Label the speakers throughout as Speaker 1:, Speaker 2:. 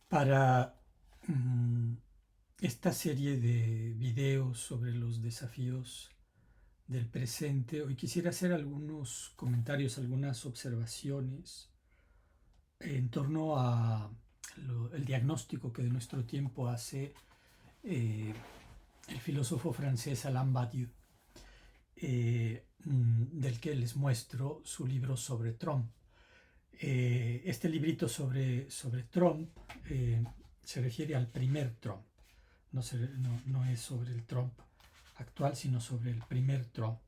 Speaker 1: Para mm, esta serie de videos sobre los desafíos del presente, hoy quisiera hacer algunos comentarios, algunas observaciones en torno a el diagnóstico que de nuestro tiempo hace el filósofo francés Alain Badiou, del que les muestro su libro sobre Trump. Este librito sobre Trump se refiere al primer Trump. No es sobre el Trump actual, sino sobre el primer Trump.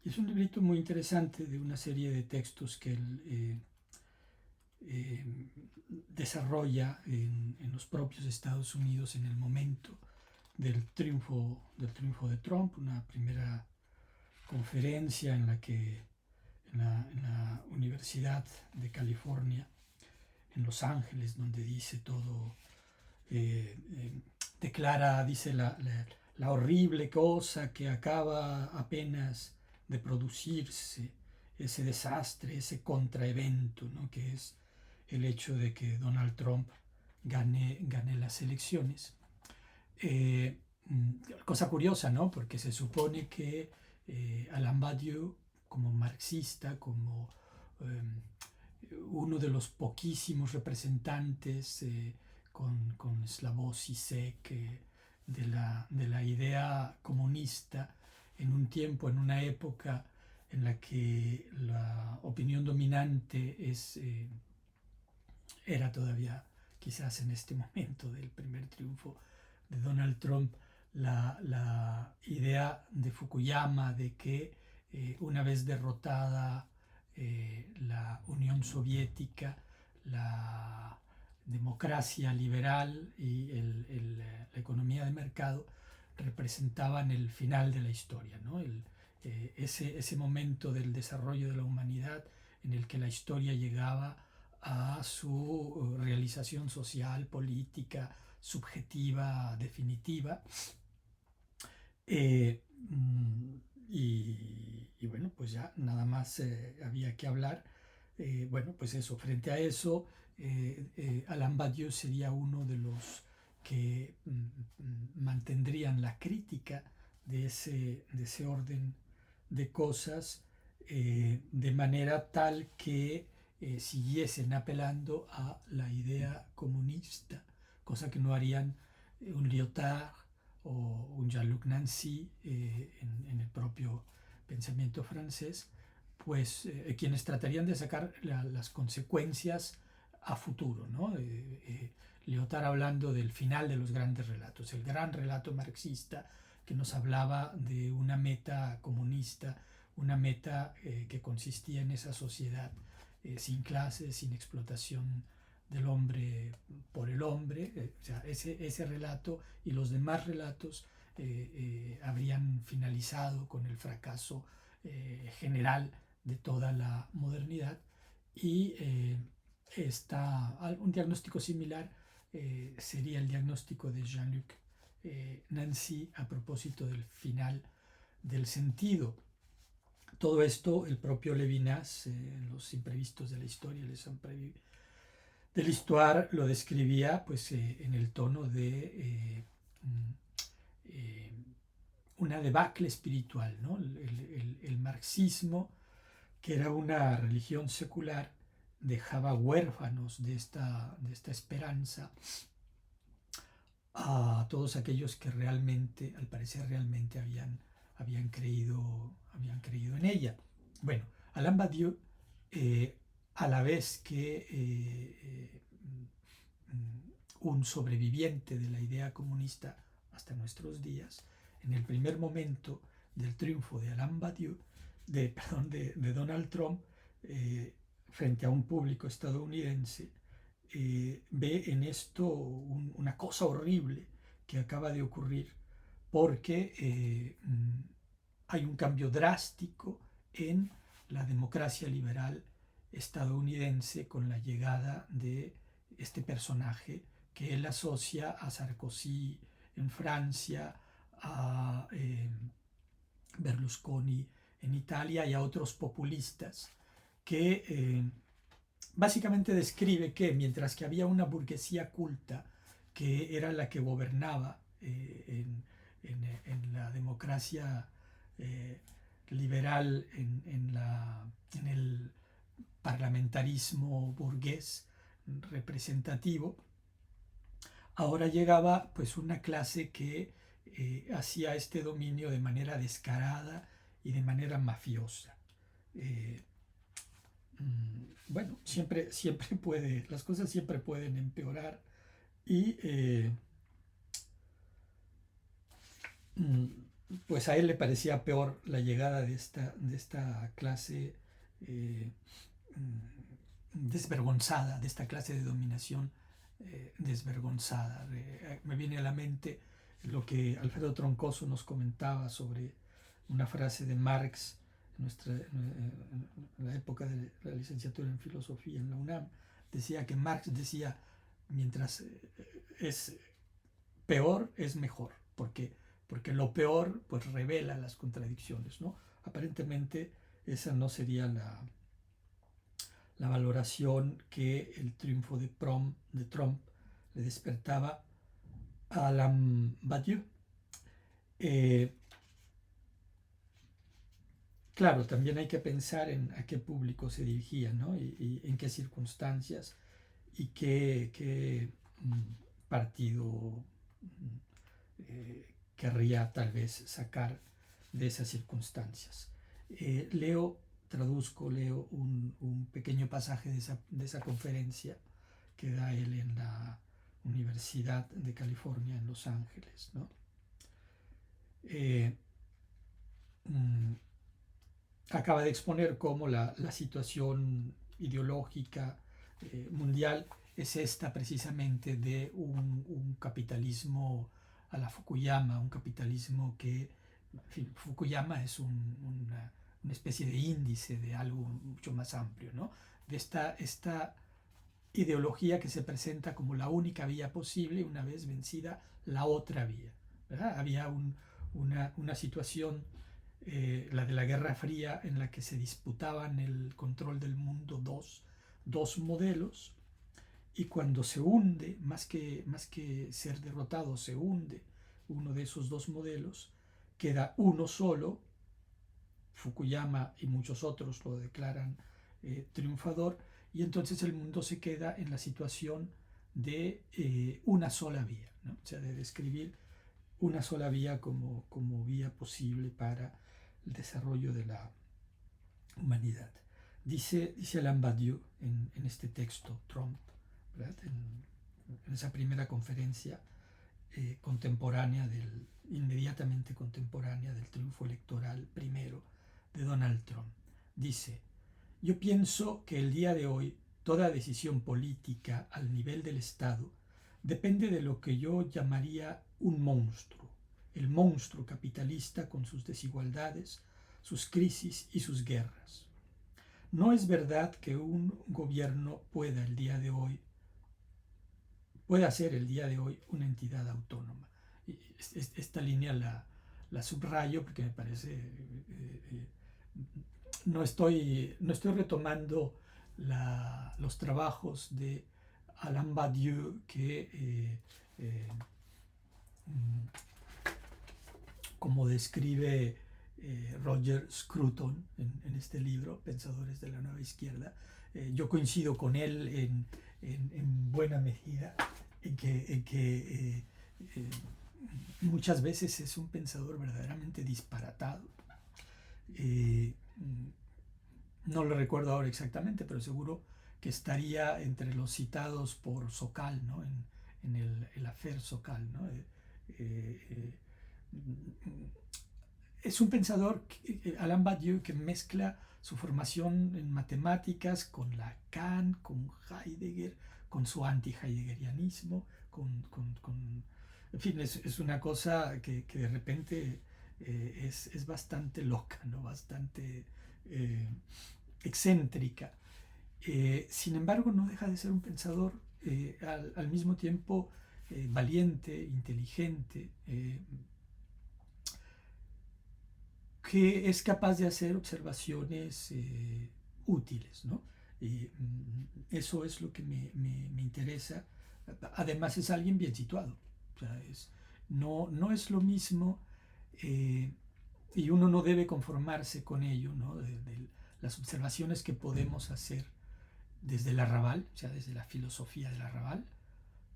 Speaker 1: Y es un librito muy interesante de una serie de textos que él eh, desarrolla en los propios Estados Unidos en el momento del triunfo de Trump, una primera conferencia en la Universidad de California, en Los Ángeles, donde dice todo, eh, eh, dice la horrible cosa que acaba apenas de producirse, ese desastre, ese contraevento, ¿no? Que es el hecho de que Donald Trump gane las elecciones. Eh, Cosa curiosa, ¿no? Porque se supone que Alain Badiou, como marxista, como uno de los poquísimos representantes con Slavoj Zizek de la idea comunista en un tiempo, en una época en la que la opinión dominante era todavía, quizás en este momento del primer triunfo de Donald Trump, la idea de Fukuyama de que una vez derrotada la Unión Soviética, la democracia liberal y la economía de mercado representaban el final de la historia, ¿no? Ese momento del desarrollo de la humanidad en el que la historia llegaba a su realización social, política, subjetiva, definitiva. Eh, mm, y bueno, pues ya nada más había que hablar. Bueno, pues eso, frente a eso, Alain Badiou sería uno de los que mantendrían la crítica de ese orden de cosas, de manera tal que siguiesen apelando a la idea comunista, cosa que no harían un Lyotard o un Jean-Luc Nancy en el propio pensamiento francés, pues quienes tratarían de sacar las consecuencias a futuro, ¿no? Lyotard hablando del final de los grandes relatos, el gran relato marxista que nos hablaba de una meta comunista, una meta que consistía en esa sociedad sin clases, sin explotación del hombre por el hombre. O sea, ese relato y los demás relatos habrían finalizado con el fracaso general de toda la modernidad, y un diagnóstico similar sería el diagnóstico de Jean-Luc Nancy a propósito del final del sentido. Todo esto el propio Levinas, en los imprevistos de la historia, les imprévus de l'histoire, lo describía pues en el tono de eh, una debacle espiritual, ¿no? El marxismo, que era una religión secular, dejaba huérfanos de esta esperanza a todos aquellos que realmente, al parecer realmente habían creído en ella. Bueno, Alain Badiou, eh, a la vez que un sobreviviente de la idea comunista hasta nuestros días, en el primer momento del triunfo de Alain Badiou, de Donald Trump, frente a un público estadounidense, ve en esto una cosa horrible que acaba de ocurrir, porque hay un cambio drástico en la democracia liberal estadounidense con la llegada de este personaje que él asocia a Sarkozy en Francia, a Berlusconi en Italia y a otros populistas que básicamente describe que mientras que había una burguesía culta que era la que gobernaba en la democracia eh, liberal, en el parlamentarismo burgués representativo, ahora llegaba pues una clase que hacía este dominio de manera descarada y de manera mafiosa. Eh, bueno, siempre puede, las cosas siempre pueden empeorar y mm, pues a él le parecía peor la llegada de esta clase eh, desvergonzada, de esta clase de dominación desvergonzada. Me viene a la mente lo que Alfredo Troncoso nos comentaba sobre una frase de Marx en la época de la licenciatura en filosofía en la UNAM. Decía que Marx decía, mientras es peor, es mejor, porque lo peor pues revela las contradicciones, ¿no? Aparentemente esa no sería la valoración que el triunfo de Trump le despertaba a Alain Badiou. Claro, también hay que pensar en a qué público se dirigía, ¿no? Y en qué circunstancias y qué partido querría tal vez sacar de esas circunstancias. Leo un pequeño pasaje de esa conferencia que da él en la Universidad de California en Los Ángeles, ¿no? Eh, mm, Acaba de exponer cómo la situación ideológica mundial es esta precisamente de un capitalismo a la Fukuyama, un capitalismo que, en fin, Fukuyama es una especie de índice de algo mucho más amplio, ¿no? De esta ideología que se presenta como la única vía posible una vez vencida la otra vía, ¿verdad? Había una situación, la de la Guerra Fría, en la que se disputaban el control del mundo dos modelos, y cuando se hunde, más que ser derrotado, se hunde uno de esos dos modelos, queda uno solo. Fukuyama y muchos otros lo declaran triunfador, y entonces el mundo se queda en la situación de una sola vía, ¿no? O sea, de describir una sola vía como vía posible para el desarrollo de la humanidad. Dice Alain Badiou en este texto, Trump, ¿verdad? En esa primera conferencia contemporánea inmediatamente contemporánea del triunfo electoral primero de Donald Trump. Dice: yo pienso que el día de hoy toda decisión política al nivel del Estado depende de lo que yo llamaría un monstruo, el monstruo capitalista con sus desigualdades, sus crisis y sus guerras. No es verdad que un gobierno pueda ser el día de hoy una entidad autónoma. Esta línea la subrayo porque me parece no estoy retomando los trabajos de Alain Badiou que como describe Roger Scruton en este libro, Pensadores de la Nueva Izquierda. Yo coincido con él en buena medida en que muchas veces es un pensador verdaderamente disparatado. No lo recuerdo ahora exactamente, pero seguro que estaría entre los citados por Sokal, ¿no? En el Affaire Sokal, ¿no? Es un pensador, Alain Badiou, que mezcla su formación en matemáticas con Lacan, con Heidegger, con su anti-heideggerianismo, en fin, es una cosa que de repente es bastante loca, ¿no? Bastante excéntrica. Sin embargo, no deja de ser un pensador al mismo tiempo valiente, inteligente, que es capaz de hacer observaciones útiles, ¿no? Eso es lo que me interesa. Además es alguien bien situado. O sea, no es lo mismo, y uno no debe conformarse con ello, ¿no? De las observaciones que podemos hacer desde el Arrabal, o sea, desde la filosofía del Arrabal.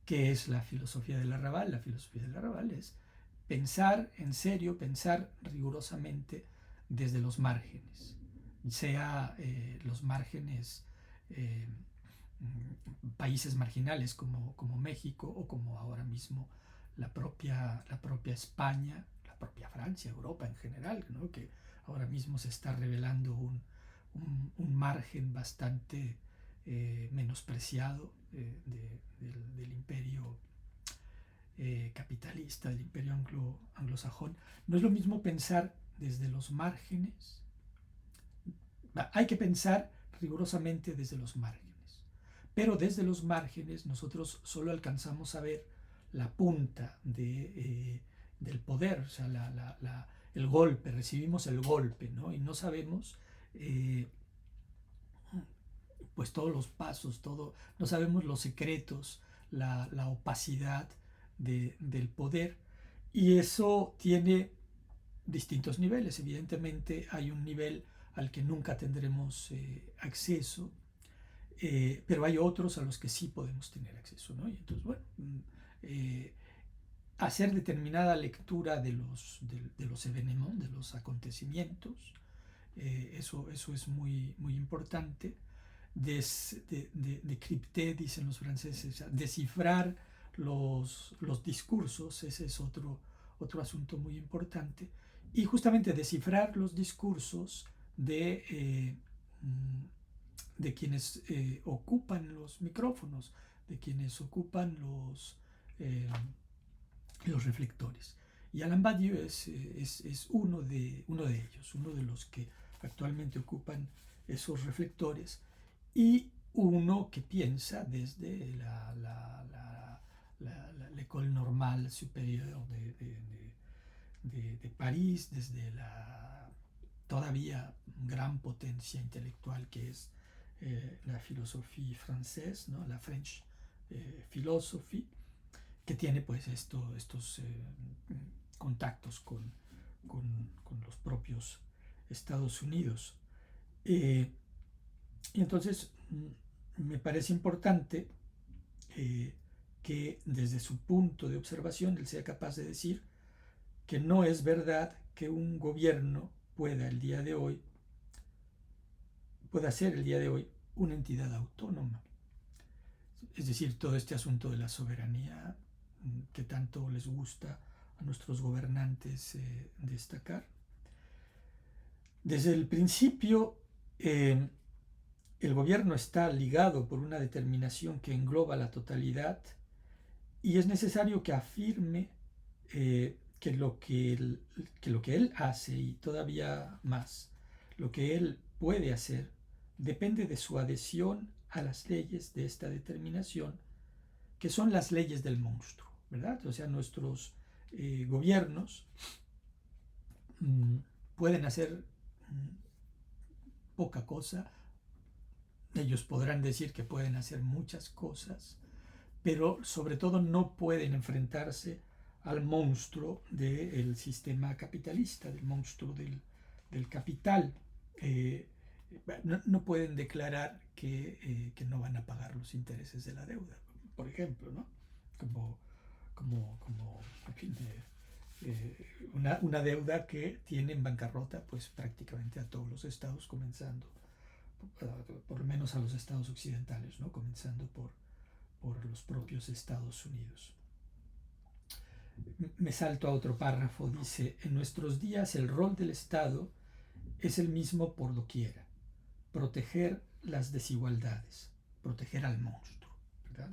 Speaker 1: ¿Qué es la filosofía del Arrabal? La filosofía del Arrabal es pensar en serio, pensar rigurosamente desde los márgenes, sea los márgenes, eh, países marginales como México o como ahora mismo la propia España, la propia Francia, Europa en general, ¿no? Que ahora mismo se está revelando un margen bastante menospreciado del imperio capitalista, del imperio anglosajón. No es lo mismo pensar desde los márgenes, hay que pensar rigurosamente desde los márgenes, pero desde los márgenes nosotros solo alcanzamos a ver la punta del poder, o sea, el golpe, recibimos el golpe, ¿no? Y no sabemos pues todos los pasos, no sabemos los secretos, la opacidad del poder, y eso tiene distintos niveles. Evidentemente hay un nivel al que nunca tendremos acceso, pero hay otros a los que sí podemos tener acceso, ¿no? Y entonces, bueno, hacer determinada lectura de los eventos, de los acontecimientos, eso es muy importante. Decrypter, dicen los franceses, descifrar los discursos, ese es otro asunto muy importante. Y justamente descifrar los discursos de quienes ocupan los micrófonos, de quienes ocupan los reflectores. Y Alain Badiou es uno de ellos, uno de los que actualmente ocupan esos reflectores, y uno que piensa desde l'École Normale Supérieure de París, desde la todavía gran potencia intelectual que es la filosofía francesa, ¿no? La French Philosophy, que tiene pues estos contactos con los propios Estados Unidos. Y entonces me parece importante que desde su punto de observación él sea capaz de decir que no es verdad que un gobierno pueda ser el día de hoy una entidad autónoma. Es decir, todo este asunto de la soberanía que tanto les gusta a nuestros gobernantes destacar. Desde el principio, el gobierno está ligado por una determinación que engloba la totalidad, y es necesario que afirme que lo que él hace, y todavía más, lo que él puede hacer, depende de su adhesión a las leyes de esta determinación, que son las leyes del monstruo, ¿verdad? O sea, nuestros gobiernos pueden hacer poca cosa. Ellos podrán decir que pueden hacer muchas cosas, pero sobre todo no pueden enfrentarse al monstruo del sistema capitalista, del monstruo del capital. No pueden declarar que no van a pagar los intereses de la deuda, por ejemplo, ¿no? En fin, una deuda que tiene en bancarrota pues prácticamente a todos los estados, comenzando por lo menos a los estados occidentales, ¿no? Comenzando por los propios Estados Unidos. Me salto a otro párrafo, dice: en nuestros días el rol del Estado es el mismo por doquiera: proteger las desigualdades, proteger al monstruo, ¿verdad?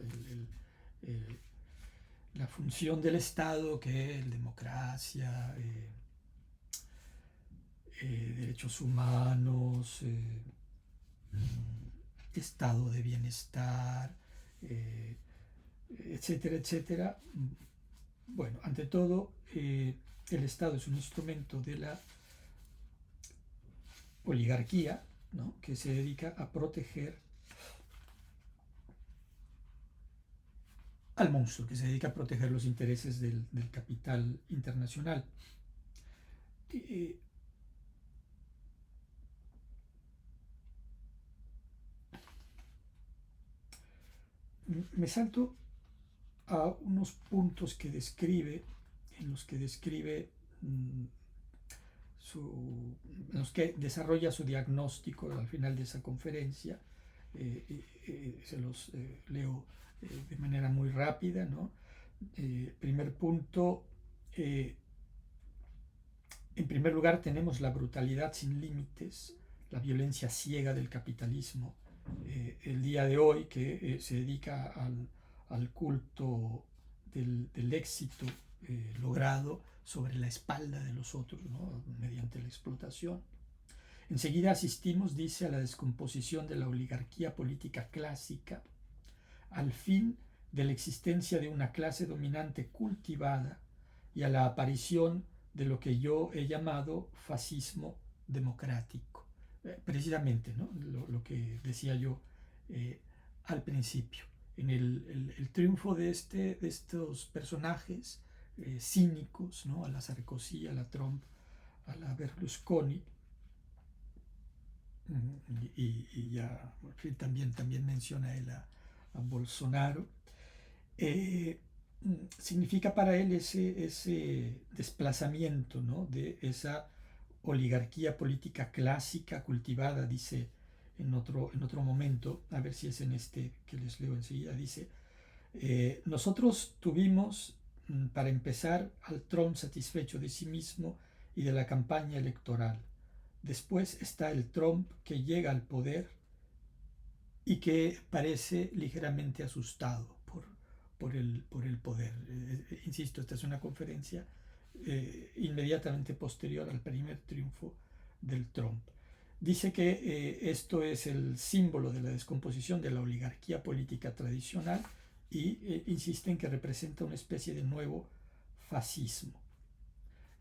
Speaker 1: La función del Estado, que es democracia, derechos humanos, estado de bienestar, etcétera, etcétera. Bueno, ante todo, el Estado es un instrumento de la oligarquía, ¿no? Que se dedica a proteger al monstruo que se dedica a proteger los intereses del capital internacional. Eh, Me salto a unos puntos que describe, en los que describe mm, en los que desarrolla su diagnóstico al final de esa conferencia. Se los leo de manera muy rápida, ¿no? Primer punto, en primer lugar tenemos la brutalidad sin límites, la violencia ciega del capitalismo. El día de hoy que se dedica al culto del éxito logrado sobre la espalda de los otros, ¿no? Mediante la explotación. Enseguida asistimos, dice, a la descomposición de la oligarquía política clásica, al fin de la existencia de una clase dominante cultivada y a la aparición de lo que yo he llamado fascismo democrático. Precisamente, ¿no? Lo que decía yo eh, al principio. En el triunfo de estos personajes cínicos, ¿no? A la Sarkozy, a la Trump, a la Berlusconi, y ya también menciona él a Bolsonaro, eh, significa para él ese desplazamiento, ¿no? De esa oligarquía política clásica cultivada, dice en otro momento, a ver si es en este que les leo enseguida, dice, nosotros tuvimos, para empezar, al Trump satisfecho de sí mismo y de la campaña electoral. Después está el Trump que llega al poder y que parece ligeramente asustado por el poder. Insisto, esta es una conferencia inmediatamente posterior al primer triunfo del Trump. Dice que esto es el símbolo de la descomposición de la oligarquía política tradicional y insiste en que representa una especie de nuevo fascismo.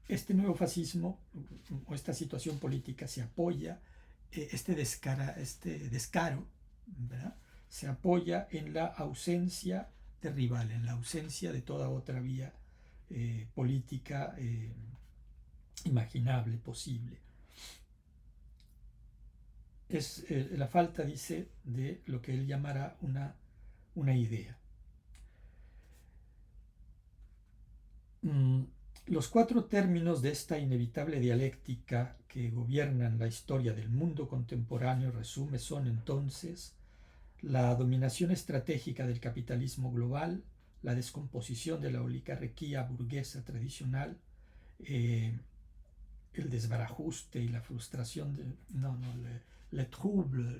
Speaker 1: Este nuevo fascismo o esta situación política se apoya, este descaro, ¿verdad? Se apoya en la ausencia de rival, en la ausencia de toda otra vía política imaginable, posible. Es la falta, dice, de lo que él llamará una idea. Los cuatro términos de esta inevitable dialéctica que gobiernan la historia del mundo contemporáneo, resume, son entonces la dominación estratégica del capitalismo global, la descomposición de la oligarquía burguesa tradicional, eh, el desbarajuste y la frustración, le trouble,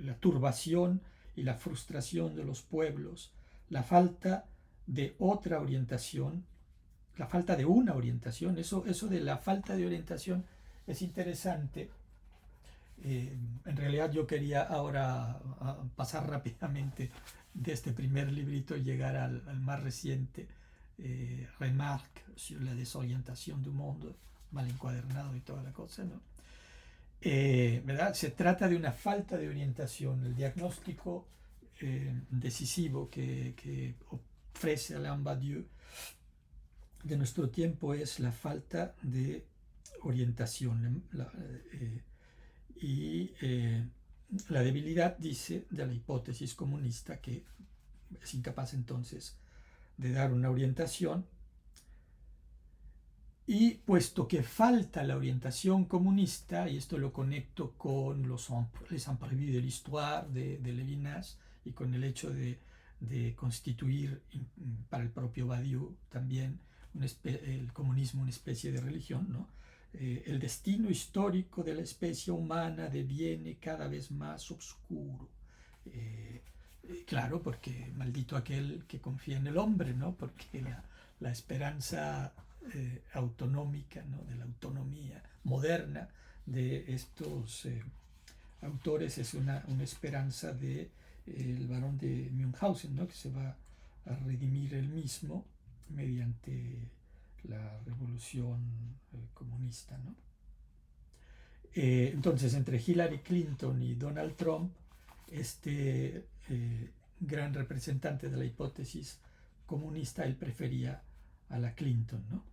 Speaker 1: la turbación y la frustración de los pueblos, la falta de otra orientación, la falta de una orientación. Eso de la falta de orientación es interesante. En realidad yo quería ahora pasar rápidamente de este primer librito y llegar al más reciente, Remarque sur la desorientación du monde, mal encuadernado y toda la cosa, ¿no? ¿Verdad? Se trata de una falta de orientación. El diagnóstico decisivo que ofrece Alain Badiou de nuestro tiempo es la falta de orientación. Y la debilidad, dice, de la hipótesis comunista, que es incapaz entonces de dar una orientación. Y puesto que falta la orientación comunista, y esto lo conecto con les imprévus de l'histoire de Levinas y con el hecho de constituir para el propio Badiou también el comunismo una especie de religión, ¿no? El destino histórico de la especie humana deviene cada vez más oscuro. Claro, porque maldito aquel que confía en el hombre, ¿no? Porque la esperanza autonómica, ¿no? De la autonomía moderna de estos autores es una esperanza de el barón de Münchhausen, ¿no? Que se va a redimir él mismo mediante la revolución comunista, ¿no? Entonces, entre Hillary Clinton y Donald Trump, este gran representante de la hipótesis comunista, él prefería a la Clinton, ¿no?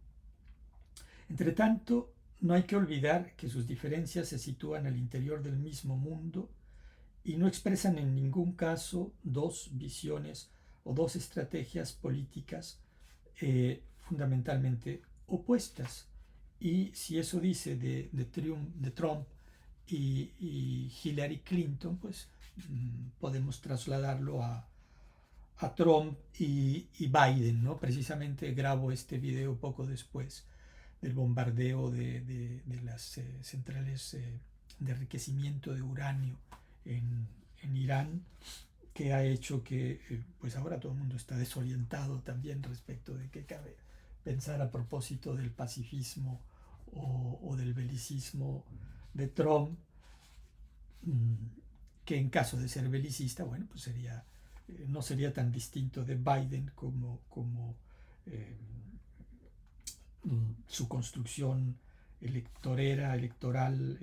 Speaker 1: Entre tanto, no hay que olvidar que sus diferencias se sitúan al interior del mismo mundo y no expresan en ningún caso dos visiones o dos estrategias políticas fundamentalmente opuestas. Y si eso dice de Trump y Hillary Clinton, pues podemos trasladarlo a Trump y Biden, ¿no? Precisamente grabo este video poco después del bombardeo de las centrales de enriquecimiento de uranio en Irán, que ha hecho que pues ahora todo el mundo está desorientado también respecto de qué cabe pensar a propósito del pacifismo o del belicismo de Trump, que en caso de ser belicista, bueno, pues sería, no sería tan distinto de Biden como su construcción electoral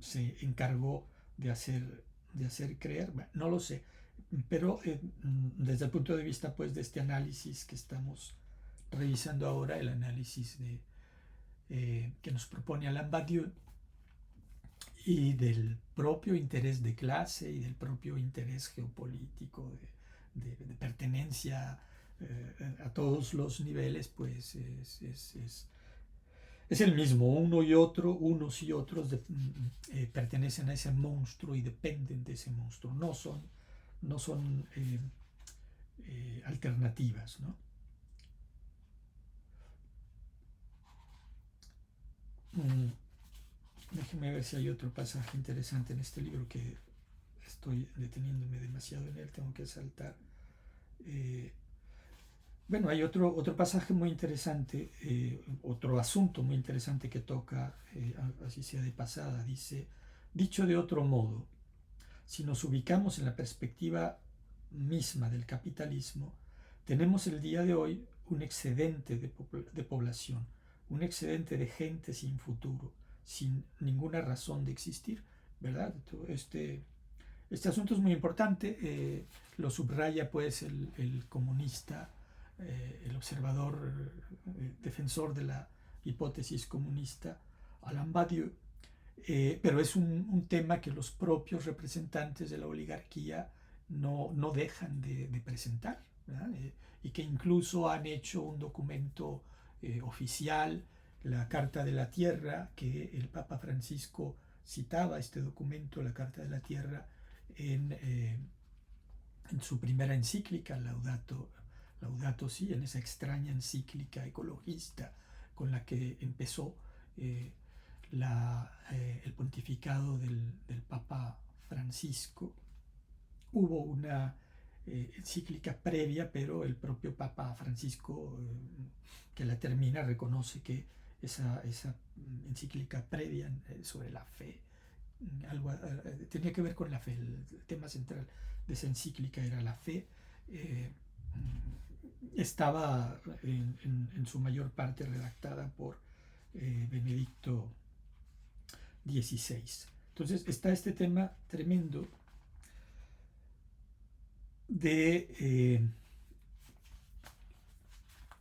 Speaker 1: se encargó de hacer creer. Bueno, no lo sé, pero desde el punto de vista pues de este análisis que estamos revisando ahora, el análisis que nos propone Alain Badiou, y del propio interés de clase y del propio interés geopolítico de pertenencia a todos los niveles, pues es el mismo. Unos y otros pertenecen a ese monstruo y dependen de ese monstruo. No son alternativas, ¿no? Déjeme ver si hay otro pasaje interesante en este libro, que estoy deteniéndome demasiado en él, tengo que saltar. Bueno, hay otro pasaje muy interesante, otro asunto muy interesante que toca, así sea de pasada. Dice, dicho de otro modo, si nos ubicamos en la perspectiva misma del capitalismo, tenemos el día de hoy un excedente de población, un excedente de gente sin futuro, sin ninguna razón de existir, ¿verdad? Este asunto es muy importante, lo subraya pues el comunista, el observador, defensor de la hipótesis comunista, Alain Badiou, pero es un tema que los propios representantes de la oligarquía no dejan de presentar, y que incluso han hecho un documento oficial, la Carta de la Tierra, que el Papa Francisco citaba este documento, la Carta de la Tierra, en su primera encíclica, Laudato Si, en esa extraña encíclica ecologista con la que empezó el pontificado del Papa Francisco. Hubo una encíclica previa, pero el propio Papa Francisco, que la termina, reconoce que esa encíclica previa sobre la fe, tenía que ver con la fe. El tema central de esa encíclica era la fe. Estaba en su mayor parte redactada por Benedicto XVI. Entonces está este tema tremendo de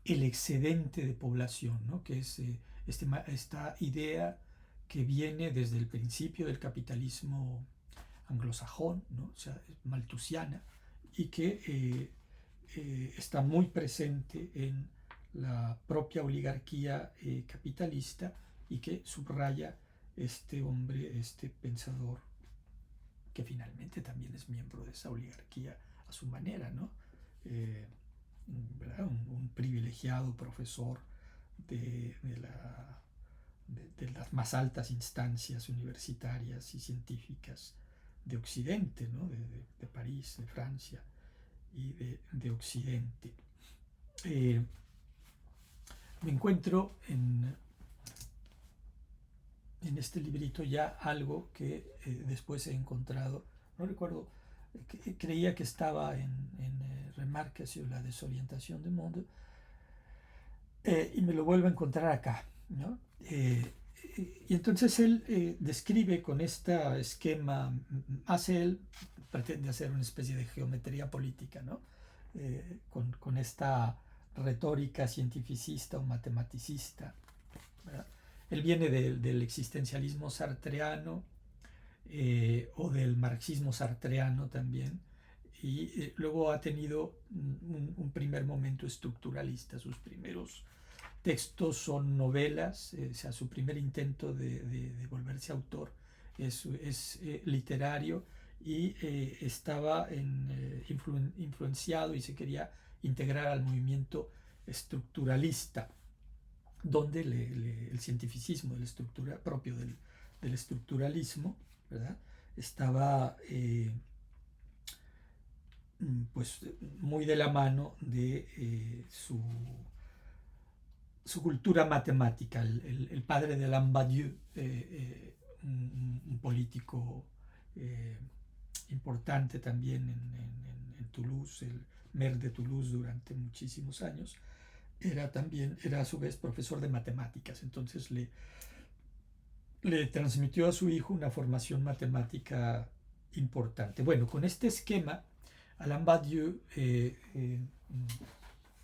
Speaker 1: el excedente de población, ¿no? Que es esta idea que viene desde el principio del capitalismo anglosajón, ¿no? O sea, malthusiana, y que está muy presente en la propia oligarquía capitalista, y que subraya este hombre, este pensador, que finalmente también es miembro de esa oligarquía a su manera, ¿no? Un privilegiado profesor de las más altas instancias universitarias y científicas de Occidente, ¿no? de París, de Francia y de Occidente. Me encuentro en este librito ya algo que después he encontrado, no recuerdo, creía que estaba en Remarques sobre la desorientación del mundo, y me lo vuelvo a encontrar acá, ¿no? Y entonces él describe con este esquema, pretende hacer una especie de geometría política, ¿no? Con esta retórica cientificista o matematicista, ¿verdad? Él viene del existencialismo sartreano o del marxismo sartreano también, y luego ha tenido un primer momento estructuralista. Sus primeros textos son novelas, o sea, su primer intento de volverse autor es literario, y estaba influenciado y se quería integrar al movimiento estructuralista, donde el cientificismo de la estructura propio del estructuralismo, ¿verdad? Estaba pues muy de la mano de su cultura matemática. El padre de Alain Badiou, un político eh, importante también en Toulouse, el maire de Toulouse durante muchísimos años, era a su vez profesor de matemáticas. Entonces le transmitió a su hijo una formación matemática importante. Bueno, con este esquema, Alain Badiou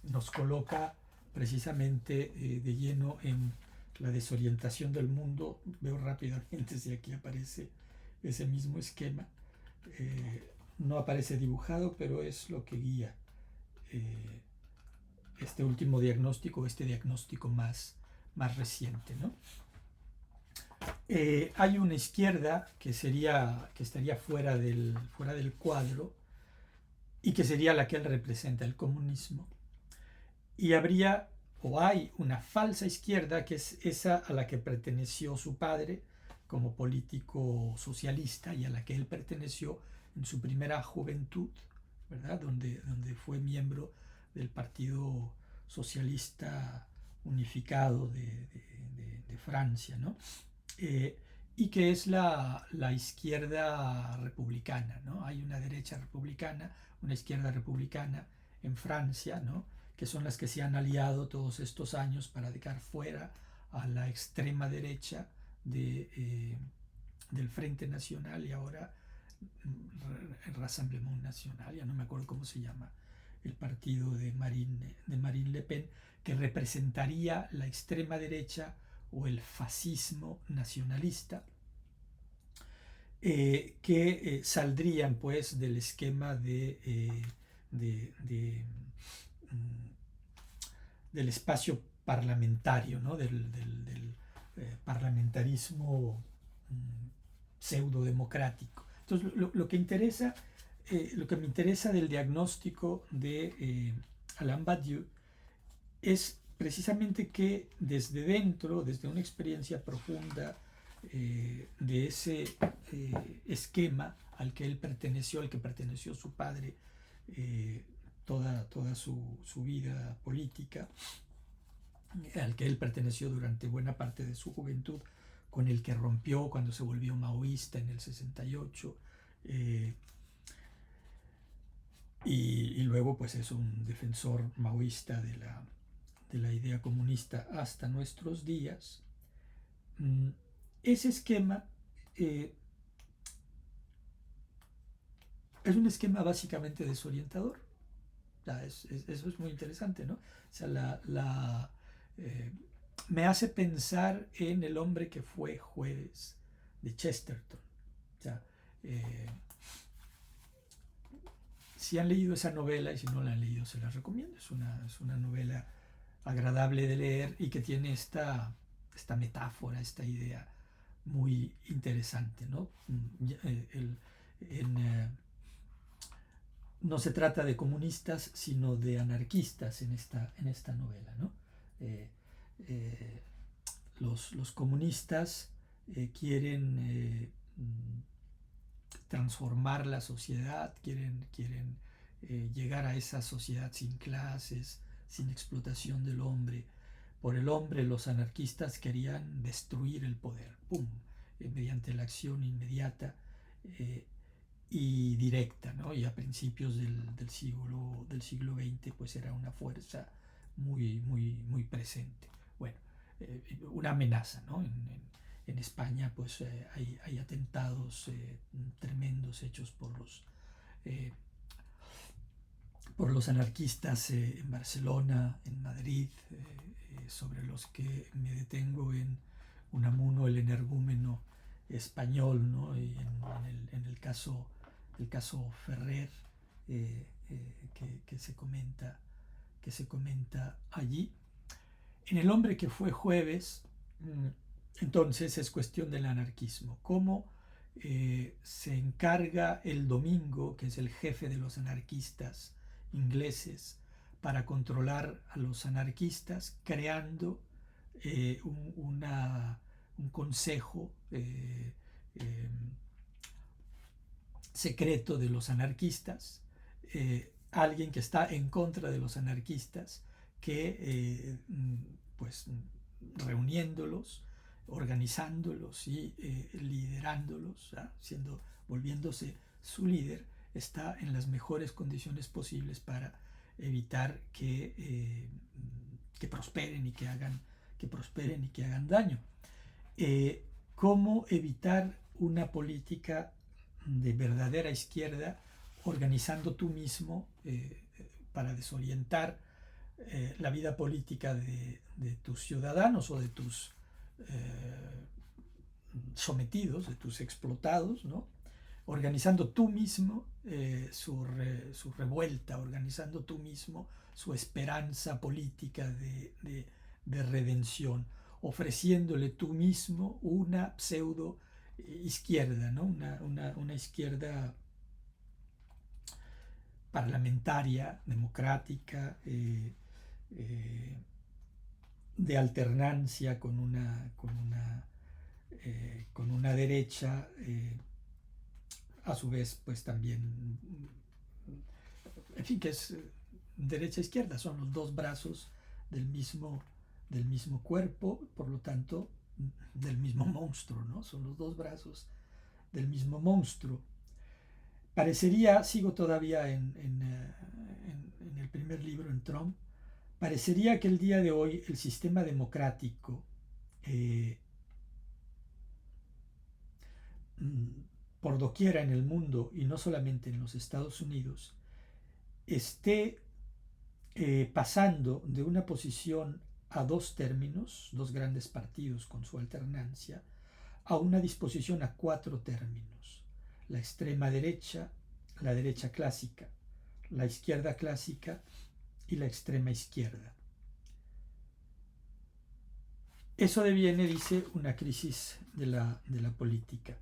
Speaker 1: nos coloca precisamente de lleno en la desorientación del mundo. Veo rápidamente si aquí aparece ese mismo esquema. No aparece dibujado, pero es lo que guía este último diagnóstico, este diagnóstico más reciente, ¿no? Hay una izquierda que estaría fuera del cuadro, y que sería la que él representa, el comunismo. Y habría, o hay, una falsa izquierda, que es esa a la que perteneció su padre como político socialista, y a la que él perteneció en su primera juventud, ¿verdad? Donde fue miembro del Partido Socialista Unificado de Francia, ¿no? Y que es la izquierda republicana, ¿no? Hay una derecha republicana, una izquierda republicana en Francia, ¿no? Que son las que se han aliado todos estos años para dejar fuera a la extrema derecha del Frente Nacional, y ahora el Rassemblement Nacional, ya no me acuerdo cómo se llama el partido de Marine Le Pen, que representaría la extrema derecha o el fascismo nacionalista, que saldrían pues del esquema del espacio parlamentario, ¿no? del parlamentarismo pseudo democrático. Entonces, lo que me interesa del diagnóstico de Alain Badiou es precisamente que desde dentro, desde una experiencia profunda de ese esquema al que él perteneció, al que perteneció su padre toda su vida política, al que él perteneció durante buena parte de su juventud, con el que rompió cuando se volvió maoísta en el 68, y luego pues es un defensor maoísta de la idea comunista hasta nuestros días. Ese esquema es un esquema básicamente desorientador. Eso es muy interesante, ¿no? O sea, me hace pensar en El hombre que fue jueves, de Chesterton. O sea, si han leído esa novela, y si no la han leído, se las recomiendo. Es una novela agradable de leer, y que tiene esta metáfora, esta idea muy interesante, ¿no? No se trata de comunistas, sino de anarquistas en esta novela, ¿no? Eh, eh, los comunistas quieren transformar la sociedad, quieren llegar a esa sociedad sin clases, sin explotación del hombre. Por el hombre, los anarquistas querían destruir el poder, ¡pum!, mediante la acción inmediata y directa, ¿no? Y a principios del siglo XX pues era una fuerza muy presente. Bueno, una amenaza, ¿no? En España pues hay atentados tremendos hechos eh, por los anarquistas en Barcelona, en Madrid, sobre los que me detengo en Unamuno, el energúmeno español, ¿no? Y en el caso Ferrer, que se comenta allí. En El hombre que fue jueves, entonces es cuestión del anarquismo. ¿Cómo se encarga el Domingo, que es el jefe de los anarquistas ingleses, para controlar a los anarquistas, creando un consejo secreto de los anarquistas, alguien que está en contra de los anarquistas, que pues reuniéndolos, organizándolos y liderándolos, volviéndose su líder, está en las mejores condiciones posibles para evitar que prosperen y que hagan daño. ¿Cómo evitar una política de verdadera izquierda organizando tú mismo para desorientar la vida política de tus ciudadanos o de tus sometidos, de tus explotados, ¿no? Organizando tú mismo su revuelta, organizando tú mismo su esperanza política de redención, ofreciéndole tú mismo una pseudo izquierda, ¿no? Una izquierda parlamentaria, democrática, de alternancia con una derecha, a su vez, pues también, en fin, que es derecha-izquierda, son los dos brazos del mismo cuerpo, por lo tanto, del mismo monstruo, ¿no? Son los dos brazos del mismo monstruo. Parecería, sigo todavía en el primer libro, en Trump, parecería que el día de hoy el sistema democrático por doquiera en el mundo y no solamente en los Estados Unidos, esté pasando de una posición a dos términos, dos grandes partidos con su alternancia, a una disposición a cuatro términos: la extrema derecha, la derecha clásica, la izquierda clásica y la extrema izquierda. Eso deviene, dice, una crisis de la política.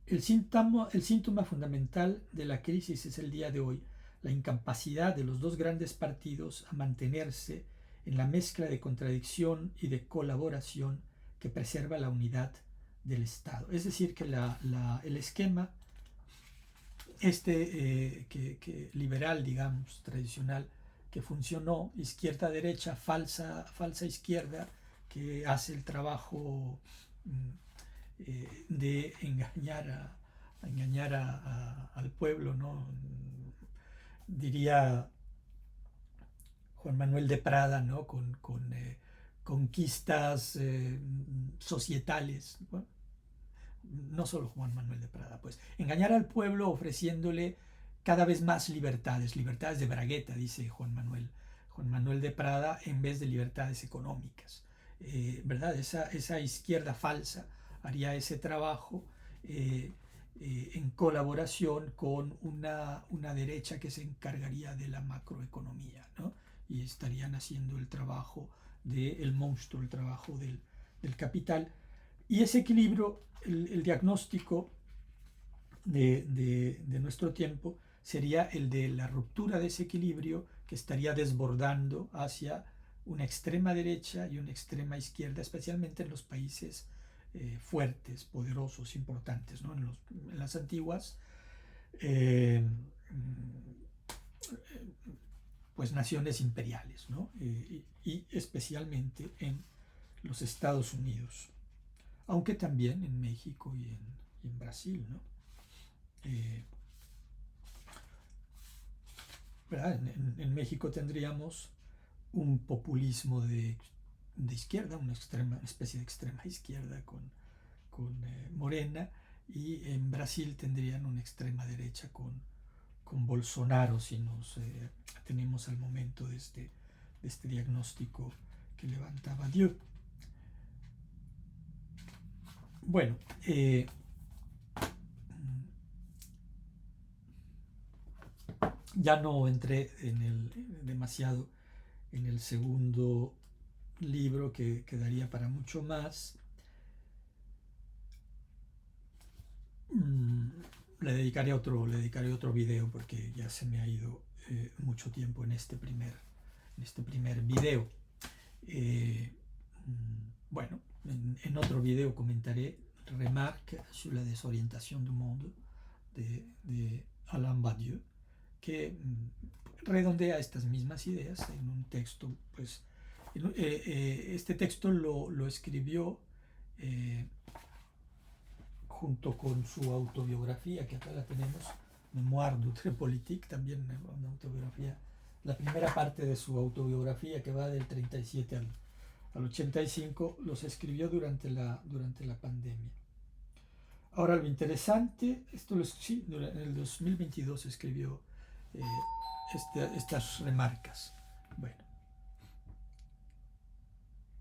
Speaker 1: El síntoma fundamental de la crisis es el día de hoy la incapacidad de los dos grandes partidos a mantenerse en la mezcla de contradicción y de colaboración que preserva la unidad del Estado. Es decir, que el esquema que liberal, digamos, tradicional, que funcionó, izquierda-derecha, falsa izquierda, que hace el trabajo de engañar al pueblo, ¿no? Diría Juan Manuel de Prada, ¿no? Con conquistas societales. Bueno, no solo Juan Manuel de Prada, pues engañar al pueblo ofreciéndole cada vez más libertades de bragueta, dice Juan Manuel de Prada, en vez de libertades económicas. ¿Verdad? Esa izquierda falsa haría ese trabajo en colaboración con una derecha que se encargaría de la macroeconomía, ¿no? Y estarían haciendo el trabajo del monstruo, el trabajo del capital. Y ese equilibrio, el diagnóstico de nuestro tiempo sería el de la ruptura de ese equilibrio que estaría desbordando hacia una extrema derecha y una extrema izquierda, especialmente en los países fuertes, poderosos, importantes, ¿no? En las antiguas pues naciones imperiales, ¿no? Y especialmente en los Estados Unidos, aunque también en México y en Brasil, ¿no? En México tendríamos un populismo de izquierda, una especie de extrema izquierda con Morena, y en Brasil tendrían una extrema derecha con Bolsonaro, si nos tenemos al momento de este diagnóstico que levantaba Dieu. Bueno, ya no entré demasiado en el segundo libro, que quedaría para mucho más. Le dedicaré otro video, porque ya se me ha ido mucho tiempo en este primer video. Bueno, en otro video comentaré Remarque sur la desorientación du monde de Alain Badiou, que redondea estas mismas ideas en un texto. Pues este texto lo escribió junto con su autobiografía, que acá la tenemos, Memoire d'Outre Politique, también una autobiografía, la primera parte de su autobiografía, que va del 37 al 85, los escribió durante la pandemia. Ahora, lo interesante, sí, en el 2022 escribió estas remarcas. Bueno,